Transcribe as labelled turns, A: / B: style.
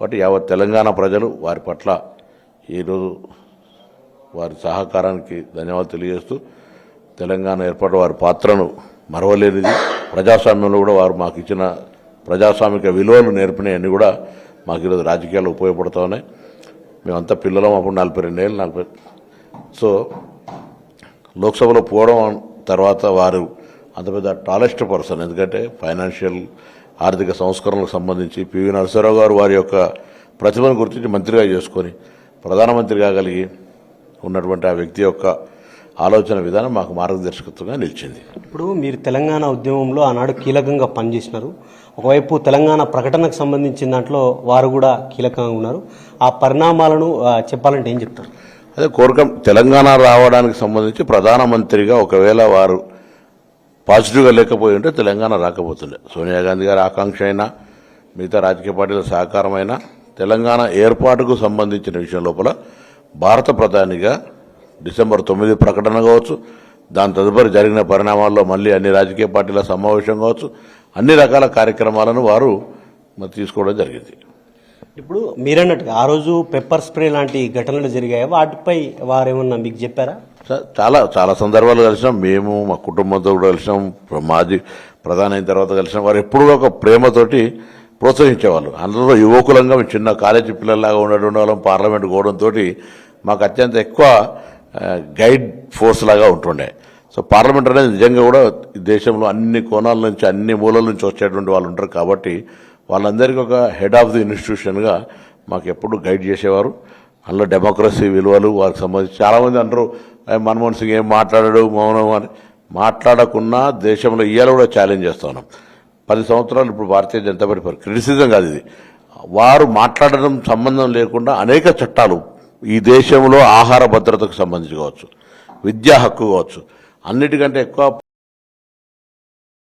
A: కాబట్టి యావత్ తెలంగాణ ప్రజలు వారి పట్ల ఈరోజు వారి సహకారానికి ధన్యవాదాలు తెలియజేస్తూ తెలంగాణ ఏర్పాటు వారి పాత్రను మరవలేనిది. ప్రజాస్వామ్యంలో కూడా వారు మాకు ఇచ్చిన ప్రజాస్వామిక విలువలు నేర్పినవన్నీ కూడా మాకు ఈరోజు రాజకీయాల్లో ఉపయోగపడుతూ ఉన్నాయి. మేమంతా పిల్లలం, అప్పుడు 42 ఏళ్ళు సో లోక్సభలో పోవడం తర్వాత వారు అంత పెద్ద టాలెస్ట్ పర్సన్. ఎందుకంటే ఫైనాన్షియల్ ఆర్థిక సంస్కరణలకు సంబంధించి పివి నరసింహారావు గారు వారి యొక్క ప్రతిభను గుర్తించి మంత్రిగా చేసుకొని ప్రధానమంత్రి కాగలిగి ఉన్నటువంటి ఆ వ్యక్తి యొక్క ఆలోచన విధానం మాకు మార్గదర్శకత్వంగా నిలిచింది.
B: ఇప్పుడు మీరు తెలంగాణ ఉద్యమంలో ఆనాడు కీలకంగా పనిచేసినారు. ఒకవైపు తెలంగాణ ప్రకటనకు సంబంధించిన దాంట్లో వారు కూడా కీలకంగా ఉన్నారు. ఆ పరిణామాలను చెప్పాలంటే ఏం చెప్తారు?
A: అదే కోరిక తెలంగాణ రావడానికి సంబంధించి ప్రధానమంత్రిగా ఒకవేళ వారు పాజిటివ్గా లేకపోయి ఉంటే తెలంగాణ రాకపోతుండే. సోనియా గాంధీ గారి ఆకాంక్ష అయినా మిగతా రాజకీయ పార్టీల సహకారమైనా తెలంగాణ ఏర్పాటుకు సంబంధించిన విషయం లోపల భారత ప్రధానిగా డిసెంబర్ 9 ప్రకటన కావచ్చు, దాని తదుపరి జరిగిన పరిణామాల్లో మళ్ళీ అన్ని రాజకీయ పార్టీల సమావేశం కావచ్చు, అన్ని రకాల కార్యక్రమాలను వారు తీసుకోవడం జరిగింది.
B: ఇప్పుడు మీరన్నట్టుగా ఆ రోజు పెప్పర్ స్ప్రే లాంటి ఘటనలు జరిగాయి, వాటిపై వారేమన్నా మీకు చెప్పారా?
A: చాలా చాలా సందర్భాలు కలిసినాం. మేము మా కుటుంబంతో కూడా కలిసినాం, మాజీ ప్రధాని అయిన తర్వాత కలిసినాం. వారు ఎప్పుడు ఒక ప్రేమతోటి ప్రోత్సహించేవాళ్ళు. అందులో యువకులంగా మేము చిన్న కాలేజీ పిల్లల్లాగా ఉండడం వాళ్ళం. పార్లమెంట్ పోవడంతో మాకు అత్యంత ఎక్కువ గైడ్ ఫోర్స్ లాగా ఉంటుండే. సో పార్లమెంట్ అనేది నిజంగా కూడా దేశంలో అన్ని కోణాల నుంచి అన్ని మూలల నుంచి వచ్చేటువంటి వాళ్ళు ఉంటారు. కాబట్టి వాళ్ళందరికీ ఒక హెడ్ ఆఫ్ ది ఇన్స్టిట్యూషన్గా మాకు ఎప్పుడు గైడ్ చేసేవారు. అందులో డెమోక్రసీ విలువలు వారికి సంబంధించి చాలామంది అంటారు మన్మోహన్ సింగ్ ఏం మాట్లాడాడు మౌనం అని. మాట్లాడకున్నా దేశంలో ఇవాళ కూడా ఛాలెంజ్ చేస్తున్నాం. 10 సంవత్సరాలు ఇప్పుడు భారతీయ జనతా పార్టీ క్రిటిసిజం కాదు ఇది. వారు మాట్లాడడం సంబంధం లేకుండా అనేక చట్టాలు ఈ దేశంలో ఆహార భద్రతకు సంబంధించి కావచ్చు, విద్యా హక్కు కావచ్చు, అన్నిటికంటే ఎక్కువ